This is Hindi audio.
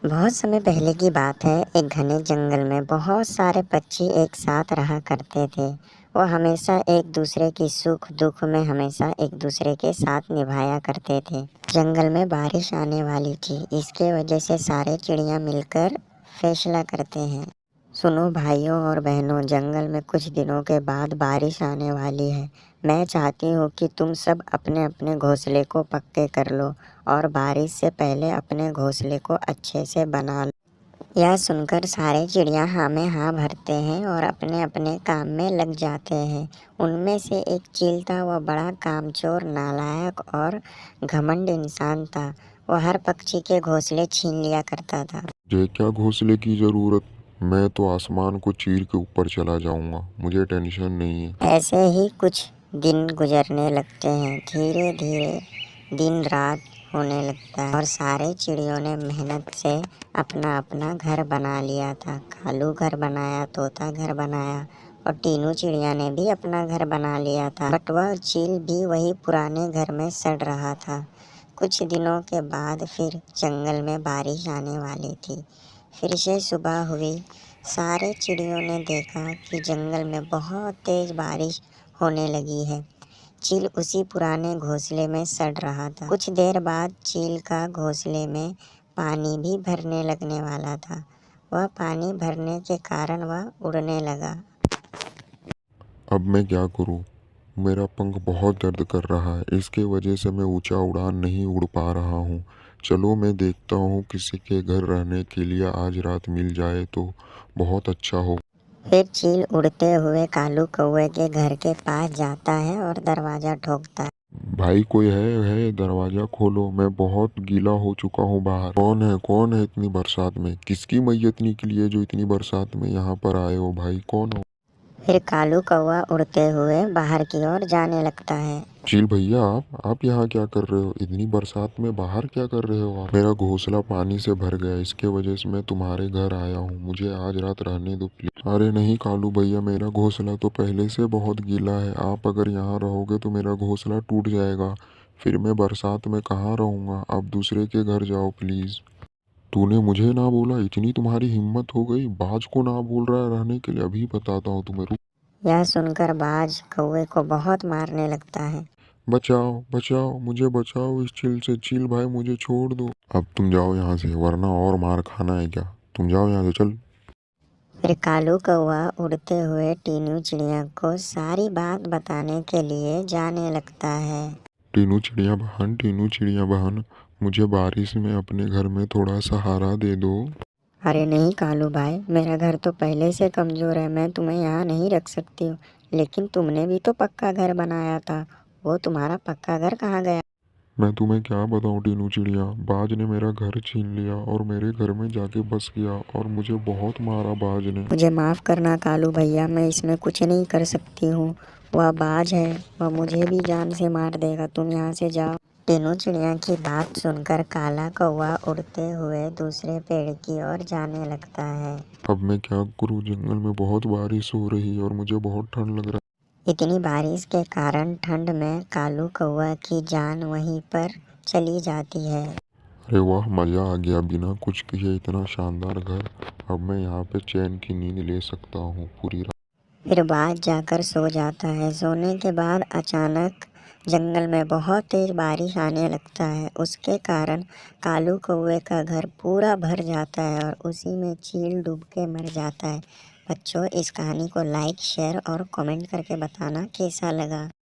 बहुत समय पहले की बात है। एक घने जंगल में बहुत सारे पक्षी एक साथ रहा करते थे। वो हमेशा एक दूसरे की सुख दुख में हमेशा एक दूसरे के साथ निभाया करते थे। जंगल में बारिश आने वाली थी, इसके वजह से सारे चिड़िया मिलकर फैसला करते हैं। सुनो भाइयों और बहनों, जंगल में कुछ दिनों के बाद बारिश आने वाली है। मैं चाहती हूँ कि तुम सब अपने अपने घोंसले को पक्के कर लो और बारिश से पहले अपने घोंसले को अच्छे से बना लो। यह सुनकर सारे चिड़िया हाँ में हाँ भरते हैं और अपने अपने काम में लग जाते हैं। उनमें से एक चील था। वह बड़ा कामचोर, नालायक और घमंड इंसान था। वह हर पक्षी के घोंसले छीन लिया करता था। मुझे क्या घोंसले की जरूरत। मैं तो आसमान को चीर के ऊपर चला जाऊंगा, मुझे टेंशन नहीं है। ऐसे ही कुछ दिन गुजरने लगते हैं। धीरे धीरे दिन रात होने लगता है और सारे चिड़ियों ने मेहनत से अपना अपना घर बना लिया था। कालू घर बनाया, तोता घर बनाया और टीनू चिड़िया ने भी अपना घर बना लिया था। बट वह चील भी वही पुराने घर में सड़ रहा था। कुछ दिनों के बाद फिर जंगल में बारिश आने वाली थी। फिर से सुबह हुई। सारे चिड़ियों ने देखा कि जंगल में बहुत तेज बारिश होने लगी है। चील उसी पुराने घोंसले में सड़ रहा था। कुछ देर बाद चील का घोंसले में पानी भी भरने लगने वाला था। वह पानी भरने के कारण वह उड़ने लगा। अब मैं क्या करूं? मेरा पंख बहुत दर्द कर रहा है, इसके वजह से मैं ऊंचा उड़ान नहीं उड़ पा रहा हूं। चलो मैं देखता हूं, किसी के घर रहने के लिए आज रात मिल जाए तो बहुत अच्छा हो। फिर चील उड़ते हुए कालू कौवे के घर के पास जाता है और दरवाजा ठोकता है। भाई कोई है, दरवाजा खोलो, मैं बहुत गीला हो चुका हूँ बाहर। कौन है इतनी बरसात में? किसकी मैयत निकली है जो इतनी बरसात में यहाँ पर आए हो? भाई कौन हो? फिर कालू कौवा उड़ते हुए बाहर की ओर जाने लगता है। चील भैया, आप यहाँ क्या कर रहे हो? इतनी बरसात में बाहर क्या कर रहे हो आप? मेरा घोंसला पानी से भर गया, इसके वजह से मैं तुम्हारे घर आया हूँ। मुझे आज रात रहने दो प्लीज। अरे नहीं कालू भैया, मेरा घोंसला तो पहले से बहुत गीला है। आप अगर यहाँ रहोगे तो मेरा घोंसला टूट जाएगा। फिर मैं बरसात में कहाँ रहूँगा? आप दूसरे के घर जाओ प्लीज। तूने मुझे ना बोला, इतनी तुम्हारी हिम्मत हो गई? बाज को ना बोल रहा है रहने के लिए? अभी बताता हूँ तुम्हें। यह सुनकर बाज कौवे को बहुत मारने लगता है। बचाओ बचाओ, मुझे बचाओ इस चील से। चील भाई मुझे छोड़ दो। अब तुम जाओ यहाँ से, वरना और मार खाना है क्या? तुम जाओ यहाँ से, चल। फिर कालू कौवा उड़ते हुए टीनू चिड़िया को सारी बात बताने के लिए जाने लगता है। टीनू चिड़िया बहन, मुझे बारिश में अपने घर में थोड़ा सहारा दे दो। अरे नहीं कालू भाई, मेरा घर तो पहले से कमज़ोर है। मैं तुम्हें यहाँ नहीं रख सकती हूँ। लेकिन तुमने भी तो पक्का घर बनाया था। वो तुम्हारा पक्का घर कहाँ गया? मैं तुम्हें क्या बताऊँ टीनू चिड़िया, बाज ने मेरा घर छीन लिया और मेरे घर में जाके बस गया और मुझे बहुत मारा बाज ने। मुझे माफ़ करना कालू भैया, मैं इसमें कुछ नहीं कर सकती हूँ। वह बाज है, वह मुझे भी जान से मार देगा। तुम यहाँ से जाओ। टीनू चिड़िया की बात सुनकर काला कौवा उड़ते हुए दूसरे पेड़ की ओर जाने लगता है। अब मैं क्या करूँ? जंगल में बहुत बारिश हो रही है और मुझे बहुत ठंड लग रहा है। इतनी बारिश के कारण ठंड में कालू कौवा की जान वहीं पर चली जाती है। अरे वाह, मज़ा आ गया। बिना कुछ किए इतना शानदार घर। अब मैं यहाँ पे चैन की नींद ले सकता हूँ पूरी रात। फिर बाज जाकर सो जाता है। सोने के बाद अचानक जंगल में बहुत तेज बारिश आने लगता है। उसके कारण कालू कौवे का घर पूरा भर जाता है और उसी में चील डूब के मर जाता है। बच्चों, इस कहानी को लाइक, शेयर और कमेंट करके बताना कैसा लगा।